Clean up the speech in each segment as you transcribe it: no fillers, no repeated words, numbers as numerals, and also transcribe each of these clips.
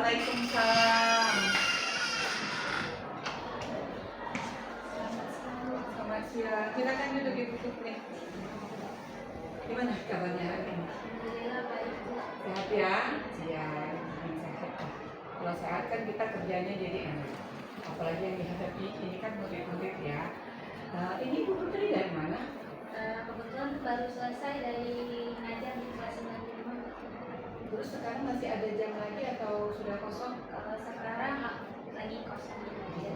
Waalaikumsalam. Selamat siang. Silakan duduk Ibu Putri. Gimana kabarnya hari ini? Alhamdulillah baik Bu. Sehat ya? Siang. Sehat. Kalau sehat kan kita kerjanya jadi enak. Apalagi yang dihadapi ini kan murid-murid ya. Ini Ibu Putri dari mana? Kebetulan baru selesai dari ngajar di kelas 95. Terus sekarang masih ada jam lagi atau sudah kosong? Sekarang lagi kosong ya.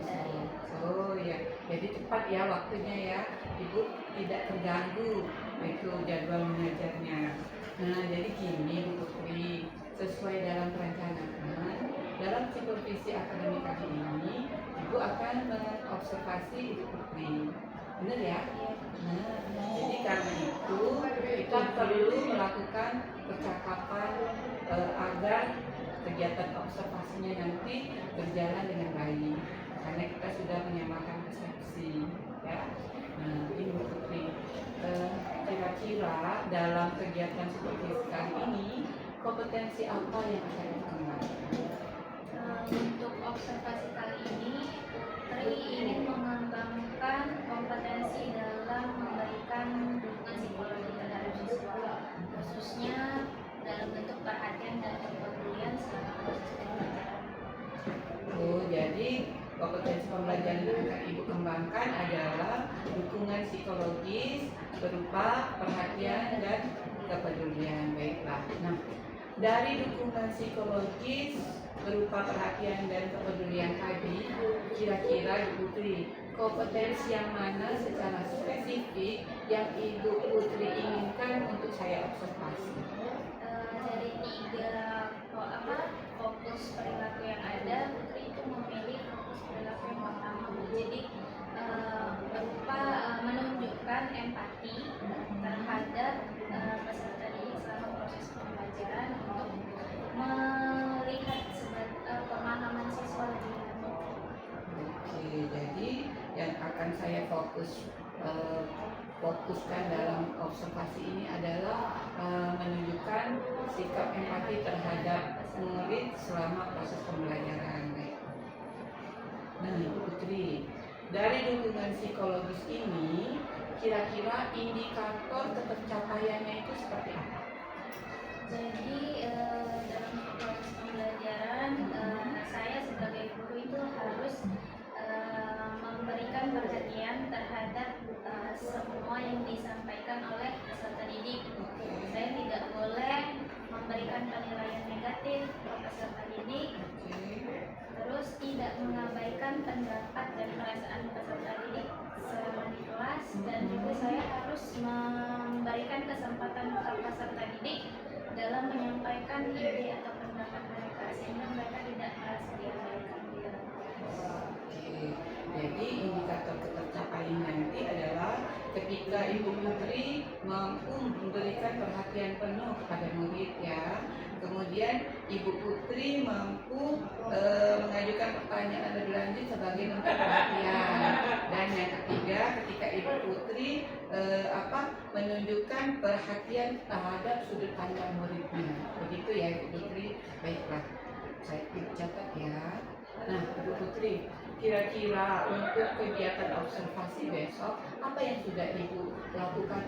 Oh ya, jadi cepat ya waktunya ya. Ibu tidak terganggu itu jadwal mengajarnya. Nah, jadi gini Bu Putri, sesuai dalam perencanaan, dalam supervisi akademik kali ini, Ibu akan mengobservasi Ibu Putri. Benar ya? Nah, jadi karena itu kita perlu melakukan percakapan agar kegiatan observasinya nanti berjalan dengan baik. Karena kita sudah menyamakan persepsi, ya. Nah, ini Bu Putri, kira-kira dalam kegiatan supervisi kali ini kompetensi apa yang akan dikembangkan? Untuk observasi kali ini, Tri ingin mengembangkan kompetensi dalam memberikan dukungan psikologi terhadap siswa, khususnya dalam bentuk perhatian dan kepedulian selama proses pembelajaran. Oh, jadi kompetensi pembelajaran yang akan Ibu kembangkan adalah dukungan psikologis berupa perhatian dan kepedulian. Baiklah. Nah, dari dukungan psikologis berupa perhatian dan kepedulian tadi, kira-kira Ibu Putri, kompetensi yang mana secara spesifik yang Ibu Putri inginkan untuk saya observasi? Dari tiga fokus perilaku yang ada, Putri itu memilih fokus perilaku yang pertama. Jadi berupa menunjukkan empati terhadap peserta didik selama proses pembelajaran untuk melihat pemahaman siswa lebih lanjut. Oke, jadi yang akan saya fokuskan dalam observasi ini adalah menunjukkan sikap empati terhadap murid selama proses pembelajaran. Nah, Ibu Putri, dari dukungan psikologis ini, kira-kira indikator ketercapaiannya itu seperti apa? Jadi dalam proses pembelajaran, saya sebagai guru itu harus memberikan perhatian terhadap semua yang disampaikan oleh peserta didik. Saya tidak boleh memberikan penilaian negatif ke peserta didik, terus tidak mengabaikan pendapat dan perasaan peserta didik selama di kelas, dan juga saya harus memberikan kesempatan ke peserta didik dalam menyampaikan ide atau pendapat mereka sehingga mereka tidak merasa diabaikan di dalam kelas. Jadi indikator ketercapaian nanti adalah ketika Ibu Putri mampu memberikan perhatian penuh kepada murid ya. Kemudian Ibu Putri mampu mengajukan pertanyaan lebih lanjut sebagai bentuk perhatian. Dan yang ketiga, ketika Ibu Putri menunjukkan perhatian terhadap sudut pandang muridnya. Begitu ya Ibu Putri. Baiklah, saya catat ya. Nah, Ibu Putri, kira-kira untuk kegiatan observasi besok, apa yang sudah Ibu lakukan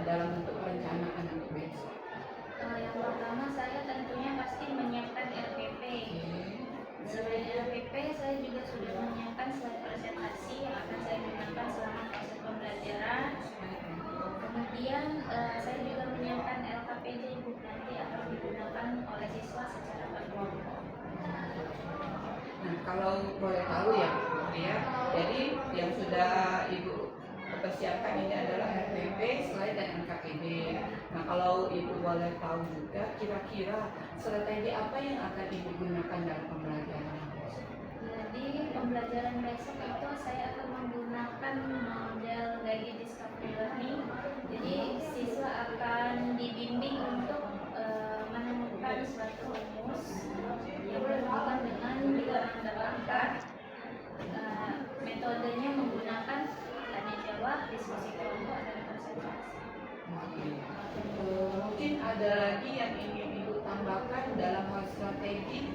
dalam bentuk perencanaan untuk besok? Yang pertama, saya tentunya pasti menyiapkan RPP. Selain RPP, saya juga sudah menyiapkan slide presentasi yang akan saya gunakan selama proses pembelajaran. Kemudian saya juga menyiapkan LKPD Bu, nanti akan digunakan oleh siswa secara berkelompok. Nah, kalau boleh tahu ya Bu Putri ya, jadi yang sudah Ibu persiapkan ini adalah RPP, slide dan NKPD. Nah, kalau Ibu boleh tahu juga, kira-kira strategi apa yang akan Ibu gunakan dalam pembelajaran? Jadi pembelajaran besok itu saya akan menggunakan model guided discovery learning. Jadi siswa akan dibimbing untuk menemukan suatu rumus yang berhubungan dengan bilangan terangkat. Metodenya menggunakan tanya jawab, diskusi kelompok, dan presentasi. Mungkin ada lagi yang ingin Ibu tambahkan dalam hal strategi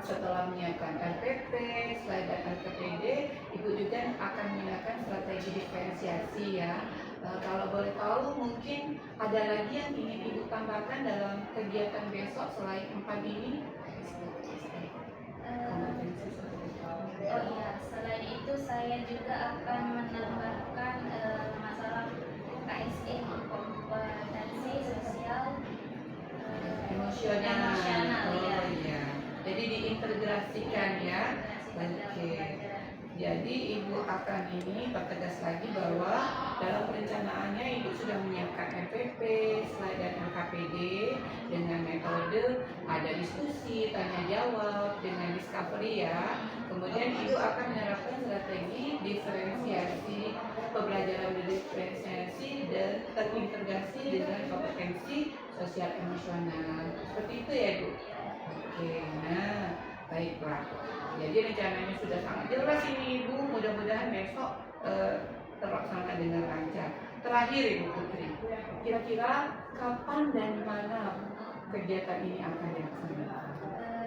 setelah menyiapkan RPP, slide dan RPPD, Ibu juga akan menyiapkan strategi diferensiasi ya. Kalau boleh tahu mungkin ada lagi yang ingin Ibu tambahkan dalam kegiatan besok selain 4 ini? Oh iya, selain itu saya juga akan menambahkan masalah KSE, kompetensi sosial Emosional. emosional, ya. Oh iya. Jadi diintegrasikan ya. Oke. Jadi Ibu akan ini pertegas lagi bahwa dalam perencanaannya Ibu sudah menyiapkan RPP, slide dan LKPD dengan metode ada diskusi, tanya jawab dengan discovery ya. Kemudian Ibu akan menerapkan strategi diferensiasi, pembelajaran diferensiasi dan terintegrasi dengan kompetensi sosial emosional. Seperti itu ya Bu. Oke, nah baiklah. Jadi rencananya sudah sangat jelas ini Ibu. Mudah-mudahan besok terlaksana dengan lancar. Terakhir Ibu Putri, kira-kira kapan dan mana kegiatan ini akan dilaksanakan?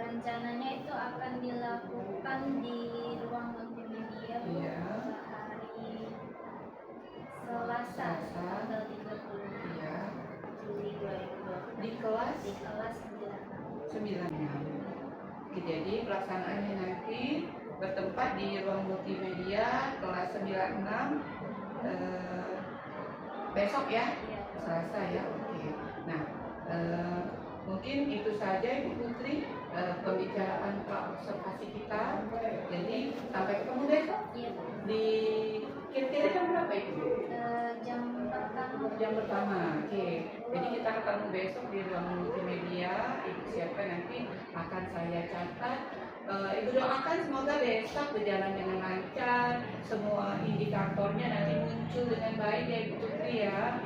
Rencananya itu akan dilakukan di ruang multimedia Iya. hari Selasa tanggal 30 Iya. Juli 2020 Di kelas di kelas 9. 9. Oke, jadi pelaksanaannya nanti bertempat di ruang multimedia kelas 96 besok ya, Ya. Selasa ya. Oke. Nah, mungkin itu saja Ibu Putri pembicaraan observasi kita. Jadi sampai ketemu besok Iya. di kira-kira jam berapa Ibu? Jam pertama. Jam pertama. Oke. Jadi kita ketemu besok di ruang multimedia. Ibu siapkan nanti akan saya catat. Ibu doakan semoga besok berjalan dengan lancar, semua indikatornya nanti muncul dengan baik ya Ibu Putri ya.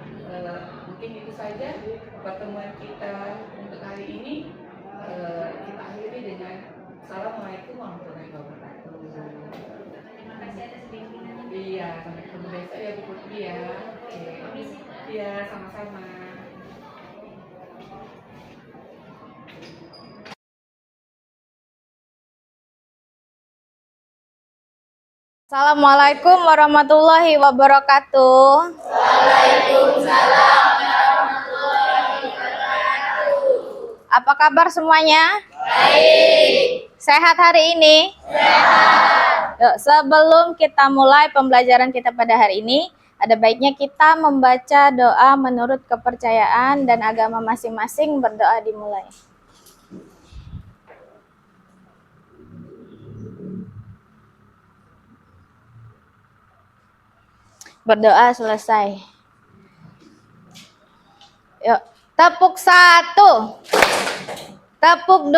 Mungkin itu saja pertemuan kita untuk hari ini. Kita akhiri dengan Assalamualaikum warahmatullahi wabarakatuh. Terima kasih atas bimbingannya. Iya, sampai ketemu besok ya Bu Putri ya. Oke. Iya, sama-sama. Assalamualaikum warahmatullahi wabarakatuh. Waalaikumsalam warahmatullahi wabarakatuh. Apa kabar semuanya? Baik. Sehat hari ini? Sehat. Yuk, sebelum kita mulai pembelajaran kita pada hari ini, ada baiknya kita membaca doa menurut kepercayaan dan agama masing-masing. Berdoa dimulai. Berdoa selesai. Yuk, tepuk 1. Tepuk 2.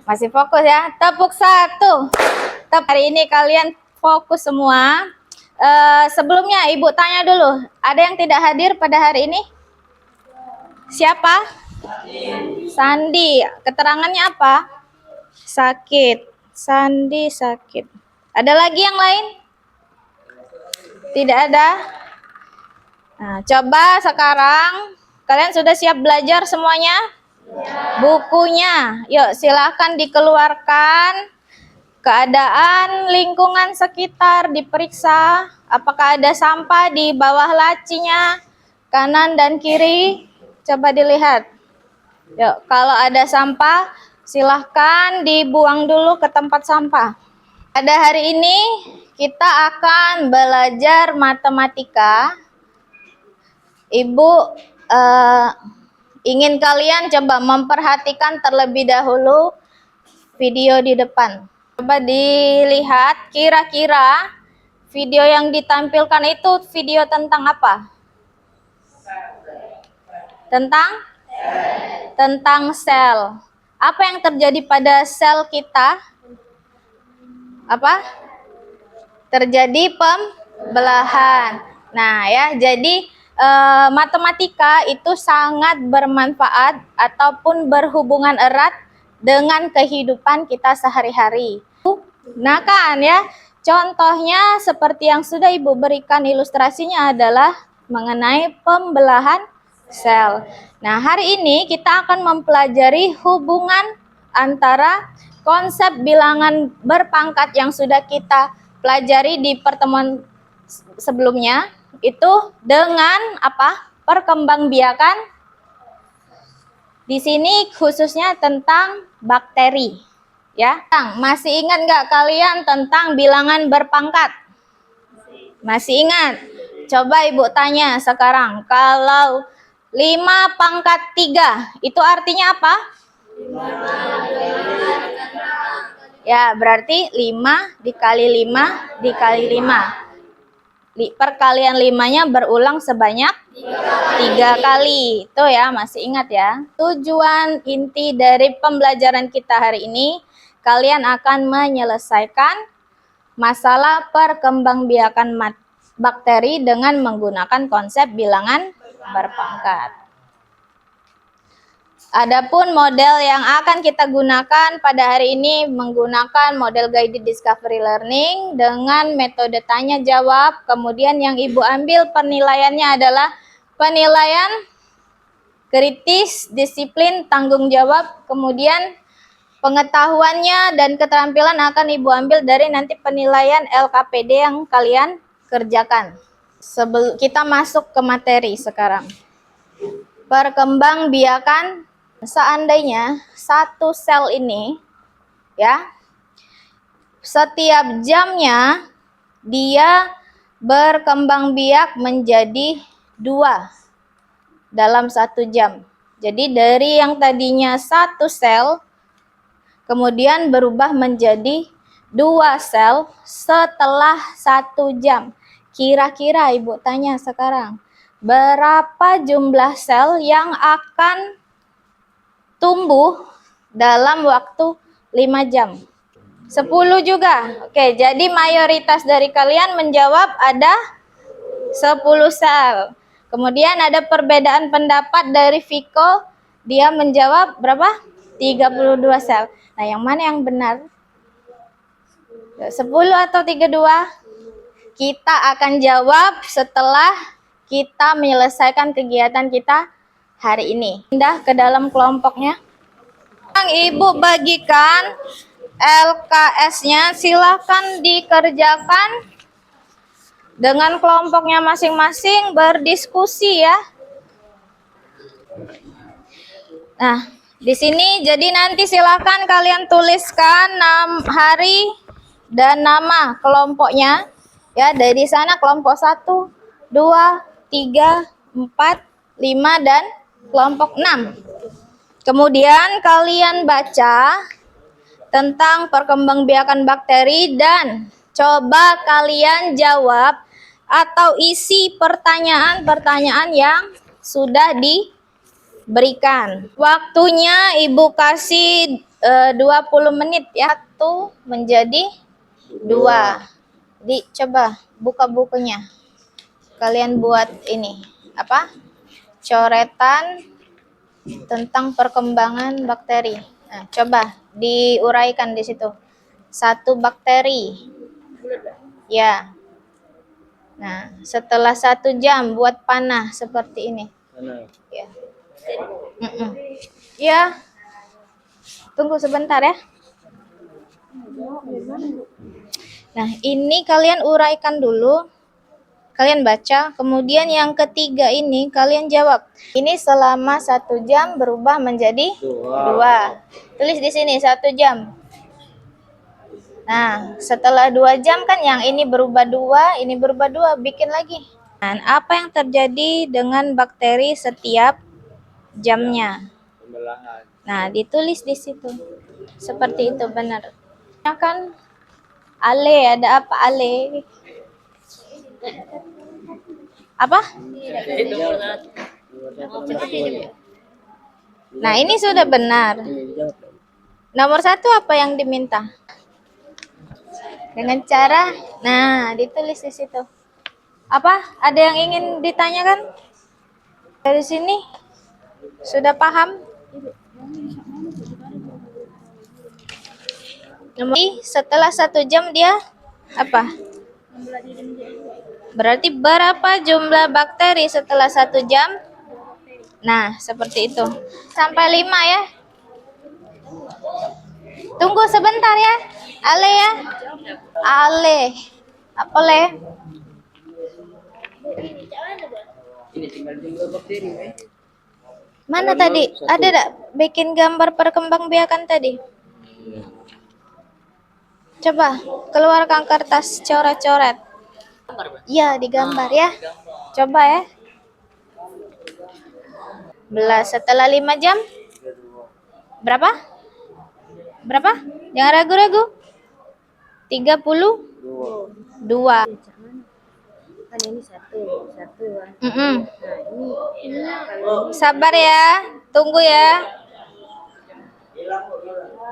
Masih fokus ya. Tepuk 1. Hari ini kalian fokus semua. Sebelumnya Ibu tanya dulu, ada yang tidak hadir pada hari ini? Siapa? Sandi. Keterangannya apa? Sakit. Sandi sakit. Ada lagi yang lain? Tidak ada? Nah, coba sekarang kalian sudah siap belajar semuanya? Ya. Bukunya, yuk silahkan dikeluarkan. Keadaan lingkungan sekitar diperiksa. Apakah ada sampah di bawah lacinya, kanan dan kiri? Coba dilihat. Yuk, kalau ada sampah, silahkan dibuang dulu ke tempat sampah. Pada hari ini kita akan belajar matematika. Ibu ingin kalian coba memperhatikan terlebih dahulu video di depan. Coba dilihat kira-kira video yang ditampilkan itu video tentang apa? Tentang sel. Apa yang terjadi pada sel kita? Apa? Terjadi pembelahan. Nah ya, jadi matematika itu sangat bermanfaat ataupun berhubungan erat dengan kehidupan kita sehari-hari. Nah kan ya, contohnya seperti yang sudah Ibu berikan ilustrasinya adalah mengenai pembelahan sel. Nah hari ini kita akan mempelajari hubungan antara konsep bilangan berpangkat yang sudah kita pelajari di pertemuan sebelumnya itu dengan apa? Perkembangbiakan. Di sini khususnya tentang bakteri, ya. Masih ingat nggak kalian tentang bilangan berpangkat? Masih ingat? Coba Ibu tanya sekarang, kalau 5 pangkat 3, itu artinya apa? Ya, berarti 5 dikali 5 dikali 5. Perkalian 5-nya berulang sebanyak 3 kali. Itu ya, masih ingat ya. Tujuan inti dari pembelajaran kita hari ini, kalian akan menyelesaikan masalah perkembangbiakan bakteri dengan menggunakan konsep bilangan berpangkat. Adapun model yang akan kita gunakan pada hari ini menggunakan model guided discovery learning dengan metode tanya jawab. Kemudian yang Ibu ambil penilaiannya adalah penilaian kritis, disiplin, tanggung jawab. Kemudian pengetahuannya dan keterampilan akan Ibu ambil dari nanti penilaian LKPD yang kalian kerjakan. Sebelum kita masuk ke materi sekarang. Perkembangbiakan. Seandainya satu sel ini, ya, setiap jamnya dia berkembang biak menjadi 2 dalam 1 jam. Jadi dari yang tadinya 1 sel, kemudian berubah menjadi 2 sel setelah 1 jam. Kira-kira Ibu tanya sekarang, berapa jumlah sel yang akan tumbuh dalam waktu 5 jam? 10 juga. Oke, jadi mayoritas dari kalian menjawab ada 10 sel. Kemudian ada perbedaan pendapat dari Viko, dia menjawab berapa? 32 sel. Nah, yang mana yang benar? 10 atau 32? Kita akan jawab setelah kita menyelesaikan kegiatan kita hari ini. Pindah ke dalam kelompoknya. Yang Ibu bagikan LKS-nya silakan dikerjakan dengan kelompoknya masing-masing, berdiskusi ya. Nah, di sini jadi nanti silakan kalian tuliskan hari dan nama kelompoknya ya. Dari sana kelompok 1, 2, 3, 4, 5 dan kelompok 6. Kemudian kalian baca tentang perkembangbiakan bakteri dan coba kalian jawab atau isi pertanyaan-pertanyaan yang sudah diberikan. Waktunya Ibu kasih 20 menit ya. 1 menjadi 2. Coba buka bukunya. Kalian buat ini apa? Coretan tentang perkembangan bakteri. Nah, coba diuraikan di situ. 1 bakteri. Ya. Nah, setelah 1 jam buat panah seperti ini. Ya. Ya. Tunggu sebentar ya. Nah, ini kalian uraikan dulu. Kalian baca, kemudian yang ketiga ini kalian jawab. Ini selama 1 jam berubah menjadi 2. Tulis di sini 1 jam. Nah, setelah 2 jam kan yang ini berubah 2, ini berubah 2, bikin lagi. Dan apa yang terjadi dengan bakteri setiap jamnya? Nah, ditulis di situ. Seperti itu benar. Kan ale, ada apa ale? Apa? Nah, ini sudah benar. Nomor 1 apa yang diminta? Dengan cara, nah ditulis di situ. Apa? Ada yang ingin ditanyakan? Dari sini sudah paham? Setelah 1 jam dia apa? Berarti berapa jumlah bakteri setelah 1 jam? Nah, seperti itu. Sampai 5 ya. Tunggu sebentar ya. Ale ya. Ale. Apa le? Ini tinggal jumlah bakteri. Mana tadi? Ada tak bikin gambar perkembangbiakan tadi? Coba keluarkan kertas coret-coret. Iya, digambar ya. Coba ya. Belas setelah 5 jam. Berapa? Berapa? Jangan ragu-ragu. 32. Kan ini satu kan. Mm-mm. Nah ini kalau Sabar ya, tunggu ya.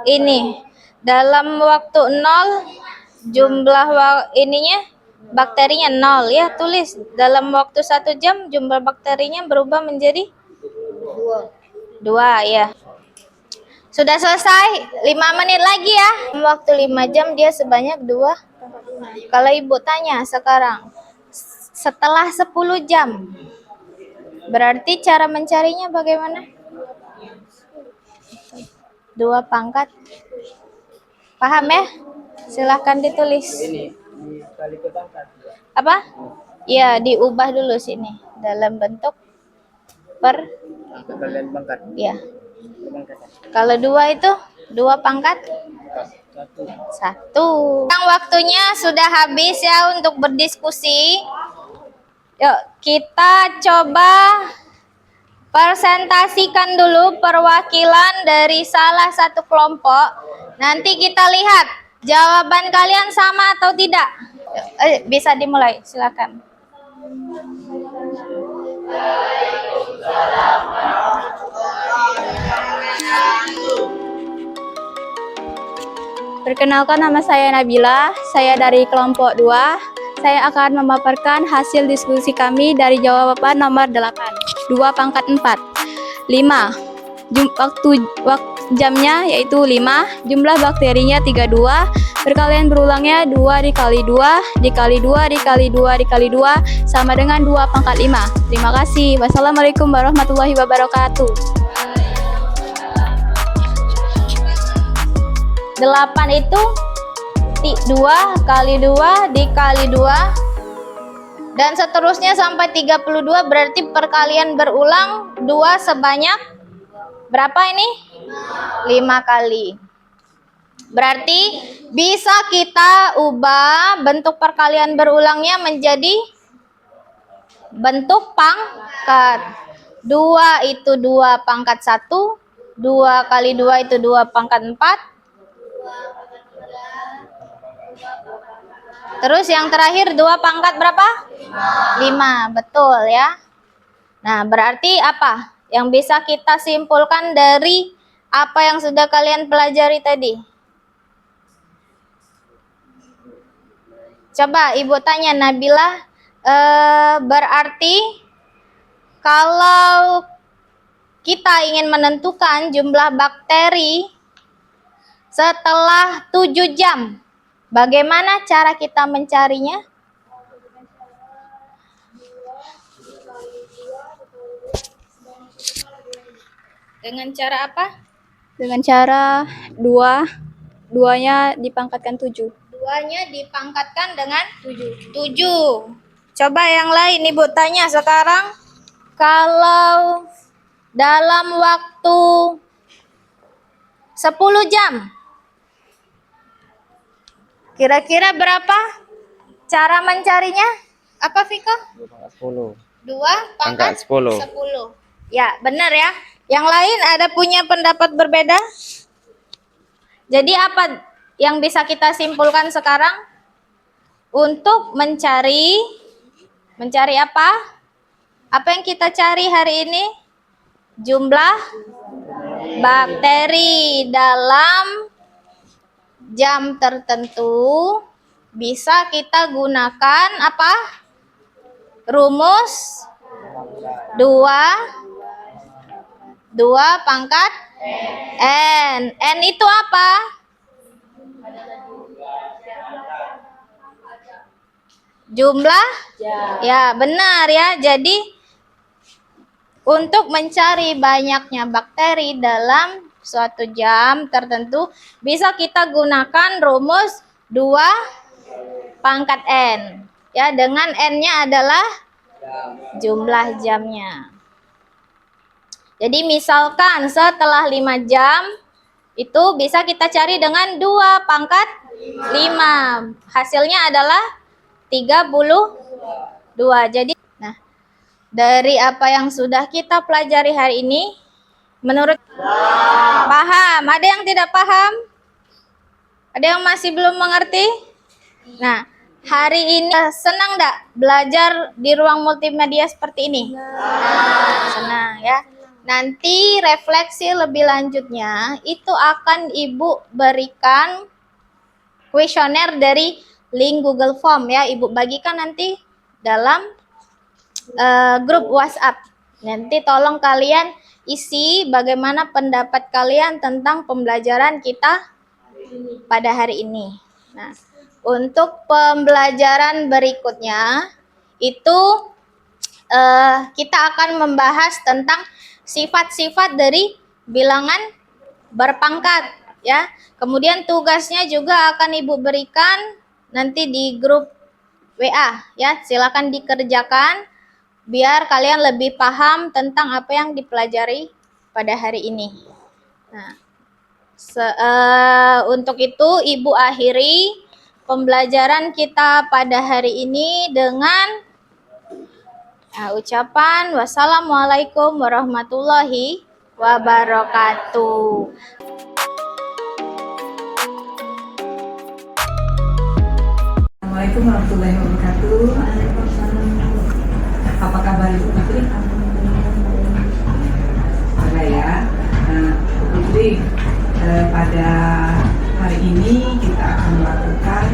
Ini dalam waktu 0 jumlah ininya bakterinya 0 ya, tulis dalam waktu 1 jam jumlah bakterinya berubah menjadi 2 ya. Sudah selesai, 5 menit lagi ya. Waktu 5 jam dia sebanyak 2. Kalau ibu tanya sekarang setelah 10 jam, berarti cara mencarinya bagaimana? 2 pangkat. Paham ya? Silahkan ditulis. Ini dikali ke pangkat. Apa? Ya, diubah dulu sini dalam bentuk per Kalian pangkat. ya. Pangkat. Kalau 2 itu 2 pangkat Satu. 1. Yang waktunya sudah habis ya untuk berdiskusi. Yuk, kita coba presentasikan dulu perwakilan dari salah satu kelompok. Nanti kita lihat jawaban kalian sama atau tidak. Bisa dimulai, silakan. Perkenalkan, nama saya Nabila, saya dari kelompok 2. Saya akan memaparkan hasil diskusi kami dari jawaban nomor 8. 2 pangkat 4. 5. Waktu jamnya yaitu 5. Jumlah bakterinya 32. Perkalian berulangnya 2 dikali 2 dikali 2 dikali 2 dikali 2 sama dengan 2 pangkat 5. Terima kasih. Wassalamualaikum warahmatullahi wabarakatuh. 8 itu 2 kali 2 dikali 2 dan seterusnya sampai 32, berarti perkalian berulang 2 sebanyak berapa ini? 5 kali. Berarti bisa kita ubah bentuk perkalian berulangnya menjadi bentuk pangkat. 2 itu 2 pangkat 1, 2 kali 2 itu 2 pangkat 4. Terus yang terakhir 2 pangkat berapa? 5, betul ya. Nah, berarti apa yang bisa kita simpulkan dari apa yang sudah kalian pelajari tadi? Coba ibu tanya Nabila, berarti kalau kita ingin menentukan jumlah bakteri setelah 7 jam, bagaimana cara kita mencarinya? Dengan cara apa? Dengan cara 2-nya dipangkatkan 7. 2-nya dipangkatkan dengan 7. Coba yang lain ibu tanya sekarang, kalau dalam waktu 10 jam, kira-kira berapa cara mencarinya? Apa Viko? 2 pangkat 10. 2 pangkat 10. 10. Ya, benar ya. Yang lain ada punya pendapat berbeda? Jadi apa yang bisa kita simpulkan sekarang? Untuk mencari apa? Apa yang kita cari hari ini? Jumlah bakteri dalam jam tertentu. Bisa kita gunakan apa? Rumus 2 pangkat N. N itu apa? Jumlah? Ya, benar ya. Jadi untuk mencari banyaknya bakteri dalam suatu jam tertentu, bisa kita gunakan rumus 2 pangkat N. Ya, dengan N-nya adalah jumlah jamnya. Jadi misalkan setelah 5 jam, itu bisa kita cari dengan 2 pangkat 5. Hasilnya adalah 32. Jadi, nah, dari apa yang sudah kita pelajari hari ini, menurut paham? Ada yang tidak paham? Ada yang masih belum mengerti? Nah, hari ini senang enggak belajar di ruang multimedia seperti ini? Senang ya. Nanti refleksi lebih lanjutnya itu akan Ibu berikan kuesioner dari link Google Form ya. Ibu bagikan nanti dalam grup WhatsApp. Nanti tolong kalian isi bagaimana pendapat kalian tentang pembelajaran kita pada hari ini. Nah, untuk pembelajaran berikutnya itu kita akan membahas tentang sifat-sifat dari bilangan berpangkat ya. Kemudian tugasnya juga akan Ibu berikan nanti di grup WA ya. Silakan dikerjakan biar kalian lebih paham tentang apa yang dipelajari pada hari ini. Nah, untuk itu Ibu akhiri pembelajaran kita pada hari ini dengan ucapan wassalamualaikum warahmatullahi wabarakatuh. Assalamualaikum warahmatullahi wabarakatuh. Apa kabar Ibu Putri? Baik ya. Nah, Bu Putri, pada hari ini kita akan melakukan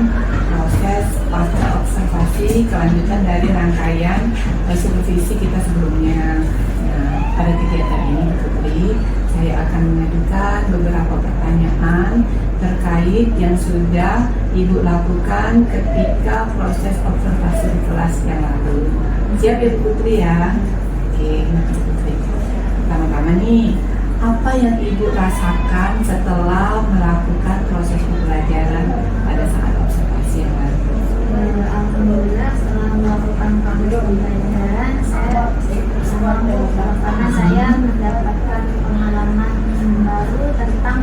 proses pasca observasi kelanjutan dari rangkaian supervisi kita sebelumnya. Nah, pada kegiatan ini Bu Putri, saya akan mengajukan beberapa pertanyaan terkait yang sudah Ibu lakukan ketika proses observasi di kelas yang lalu. Siap ya Bu Putri ya? Oke, nah Bu Putri. Pertama-tama nih, apa yang Ibu rasakan setelah melakukan proses pembelajaran pada saat observasi yang lalu? Alhamdulillah setelah melakukan proses pembelajaran saya senang karena saya mendapatkan pengalaman baru tentang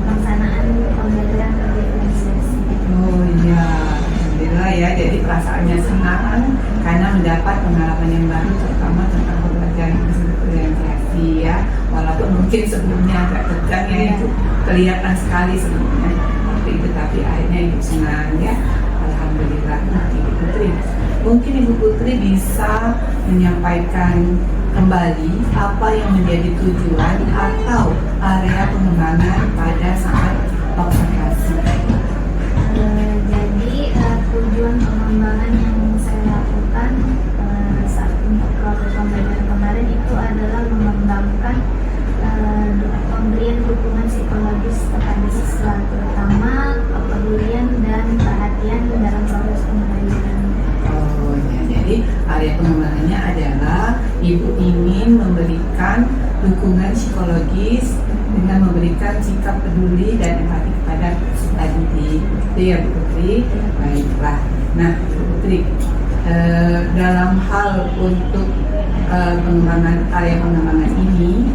pelaksanaan pembelajaran berdiferensiasi. Oh iya, alhamdulillah ya. Jadi perasaannya senang karena mendapat pengalaman yang baru, terutama tentang pembelajaran diferensiasi ya. Walaupun mungkin sebelumnya agak tegang ya, itu kelihatan sekali sebelumnya. Tapi akhirnya Ibu senang ya. Alhamdulillah. Nah, Ibu Putri, mungkin Ibu Putri bisa menyampaikan kembali apa yang menjadi tujuan atau area pengembangan pada saat observasi. Jadi tujuan pengembangan yang saya lakukan saat untuk proses pembelajaran kemarin itu adalah mengembangkan pemberian dukungan psikologis kepada siswa, terutama kepedulian dan perhatian dalam proses pembelajaran. Oh ya, jadi area pengembangannya adalah Ibu ingin memberikan dukungan psikologis dengan memberikan sikap peduli dan empati kepada peserta didik. Itu ya Bu Putri. Baiklah. Nah Bu Putri, dalam hal untuk pengembangan area pengembangan ini,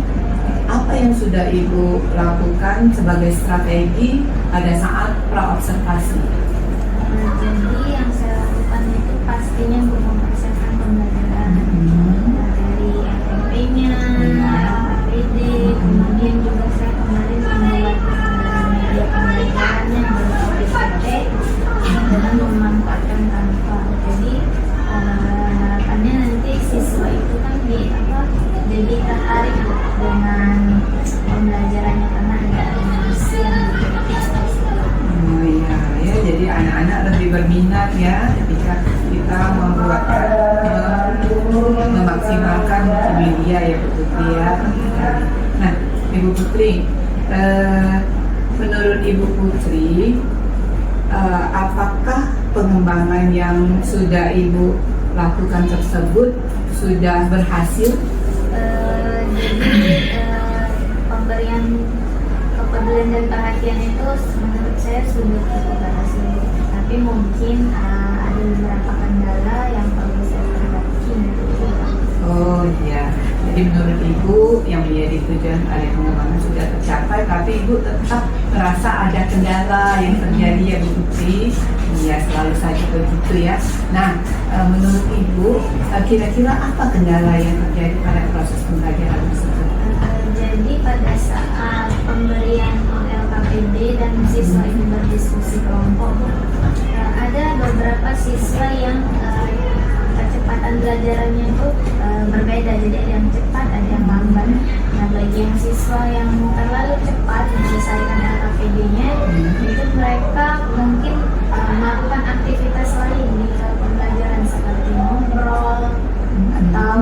apa yang sudah Ibu lakukan sebagai strategi pada saat pra-observasi? Jadi yang saya lakukan itu pastinya mempersiapkan pembelajaran dari FMP-nya, APD, kemudian juga saya kemarin membuat media pembelajarannya berupa PPT dengan memanfaatkan Canva. Jadi harapannya nanti siswa itu kan jadi tertarik dengan pembelajarannya karena ada animasi yang Oh iya, ya jadi anak-anak lebih berminat ya ketika kita memaksimalkan media ya Bu Putri ya. Nah Ibu Putri, menurut Ibu Putri, apakah pengembangan yang sudah Ibu lakukan tersebut sudah berhasil? jadi pemberian kepedulian dan perhatian itu menurut saya sudah cukup berhasil. Tapi mungkin ada beberapa kendala yang perlu saya perbaiki. Oh iya, jadi menurut Ibu yang menjadi tujuan area pengembangan sudah tercapai, tapi Ibu tetap merasa ada kendala yang terjadi ya Bu Putri. Iya, selalu saja begitu ya. Nah, menurut Ibu kira-kira apa kendala yang terjadi pada proses pembelajaran tersebut? Jadi pada saat pemberian OLKPD dan siswa ini berdiskusi kelompok, ada beberapa siswa yang kecepatan belajarannya itu berbeda, jadi ada yang cepat, ada yang lambat. Nah, bagi yang siswa yang terlalu cepat menyelesaikan LKPD-nya, itu mereka mungkin melakukan aktivitas lain di pembelajaran seperti ngobrol atau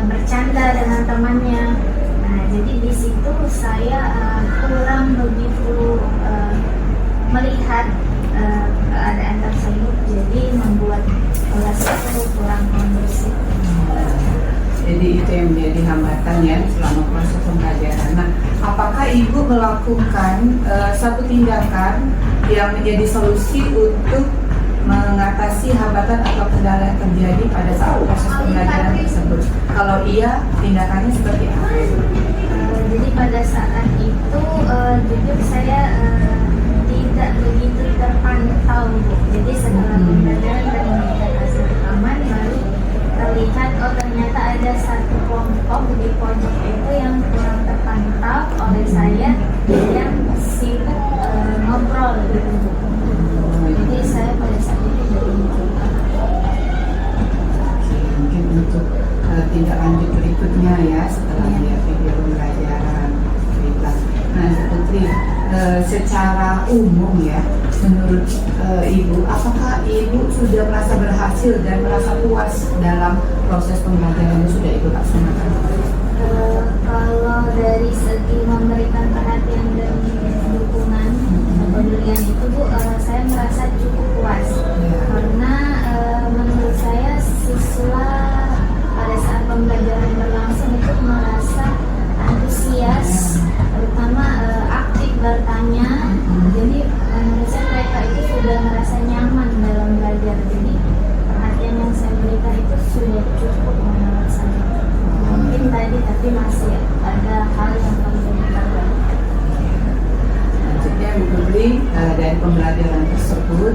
bercanda dengan temannya. Nah, jadi di situ saya kurang begitu melihat keadaan tersebut, jadi membuat kelas itu kurang kondusif. Jadi itu yang menjadi hambatan ya selama proses pembelajaran. Nah, apakah Ibu melakukan satu tindakan yang menjadi solusi untuk mengatasi hambatan atau kendala yang terjadi pada saat proses pembelajaran tersebut? Kalau iya, tindakannya seperti apa? Jadi pada saat itu jujur saya tidak begitu terpantau, Bu. Jadi setelah pembelajaran dan melihat hasil rekaman, lalu terlihat ternyata ada satu kelompok di pojok itu yang kurang terpantau oleh saya, yang sibuk ngobrol gitu, Bu. Jadi saya pada saat itu jadi mungkin untuk tindak lanjut berikutnya ya setelah lihat video pembelajaran cerita. Nah, Putri, secara umum ya, menurut Ibu, apakah Ibu sudah merasa berhasil dan merasa puas dalam proses pembelajaran yang sudah Ibu laksanakan? Kalau dari segi memberikan perhatian dan dukungan kepedulian itu, Bu, saya merasa cukup puas karena menurut saya siswa pada saat pembelajaran berlangsung itu merasa antusias, terutama aktif bertanya. Jadi menurut saya mereka itu sudah merasa nyaman dalam belajar. Jadi perhatian yang saya berikan itu sudah cukup menurut saya. Mungkin tadi tapi masih ada hal yang perlu diperbaiki. Selanjutnya Bu Putri, dari pembelajaran tersebut,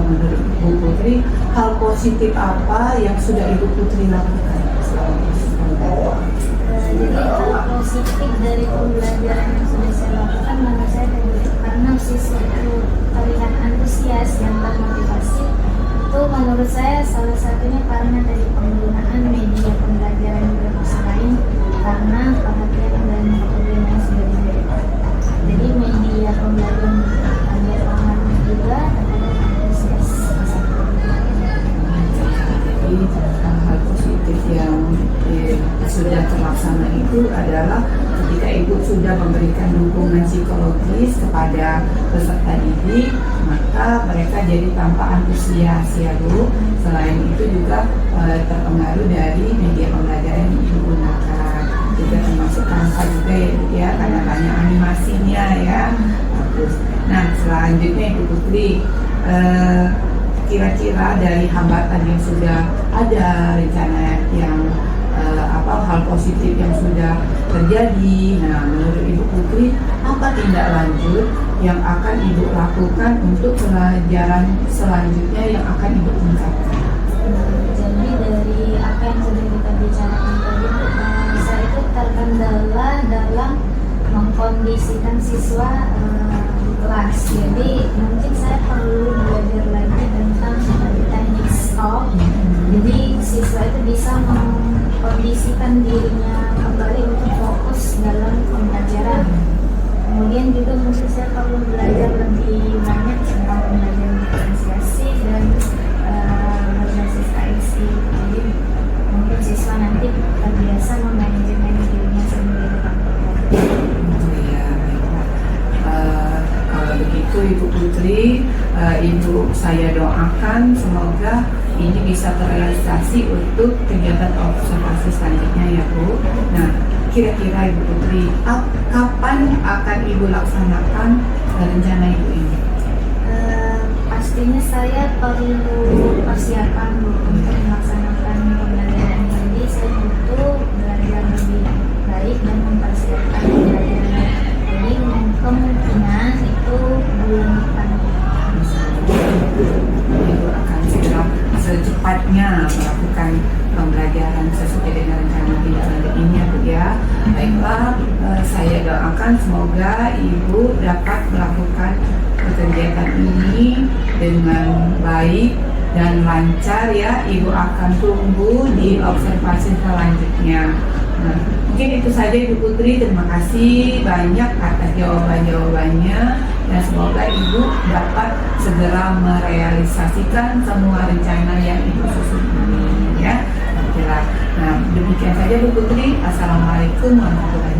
menurut Bu Putri, hal positif apa yang sudah Ibu Putri lakukan selama proses pembelajaran? Jadi hal positif dari pembelajaran yang sudah saya lakukan menurut saya karena siswa itu terlihat antusias dan termotivasi, itu menurut saya salah satunya karena dari penggunaan media pembelajaran di kampus lain, karena perhatian dan kepedulian yang sudah diberikan. Jadi media pembelajaran berpengaruh juga terhadap antusias siswa. Jadi hal positif yang sudah terlaksana itu adalah ketika Ibu sudah memberikan dukungan psikologis kepada peserta didik, maka mereka jadi tampak antusias ya Bu. Selain itu juga terpengaruh dari media pembelajaran yang Ibu gunakan, juga termasuk angka juga ya karena banyak animasinya ya. Bagus. Nah, selanjutnya Ibu Putri, kira-kira dari hambatan yang sudah ada, rencana yang hal positif yang sudah terjadi, nah menurut Ibu Putri apa tindak lanjut yang akan Ibu lakukan untuk pelajaran selanjutnya yang akan Ibu tingkatkan? Jadi dari apa yang sudah kita bicarakan tadi, saya itu terkendala dalam mengkondisikan siswa di kelas. Jadi mungkin saya perlu belajar lagi tentang teknik stop. Jadi siswa itu bisa mengkondisikan dirinya kembali untuk fokus dalam pembelajaran. Kemudian juga mungkin saya perlu belajar lebih banyak tentang pembelajaran diferensiasi dan berbasis KIC. Jadi mungkin siswa nanti terbiasa memanajemen dirinya sendiri dalam pembelajaran. Kalau begitu Ibu Putri, Ibu saya doakan semoga ini bisa terrealisasi untuk kegiatan observasi selanjutnya ya Bu. Nah, kira-kira Ibu Putri, kapan akan Ibu laksanakan rencana Ibu ini? Pastinya saya perlu persiapan Bu untuk melaksanakan pembelajaran ini. Saya butuh belajar lebih baik dan mempersiapkan pembelajaran. Jadi kemungkinan itu bulan depan. Ibu akan segera secepatnya melakukan pembelajaran sesuai dengan rencana tindak lanjut ini ya Bu ya. Baiklah, saya doakan semoga Ibu dapat melakukan kegiatan ini dengan baik dan lancar ya. Ibu akan tunggu di observasi selanjutnya. Nah, mungkin itu saja Ibu Putri. Terima kasih banyak atas jawaban-jawabannya dan semoga Ibu dapat segera merealisasikan semua rencana yang Ibu susun ini ya. Nah, demikian saja Bu Putri. Assalamualaikum warahmatullahi wabarakatuh.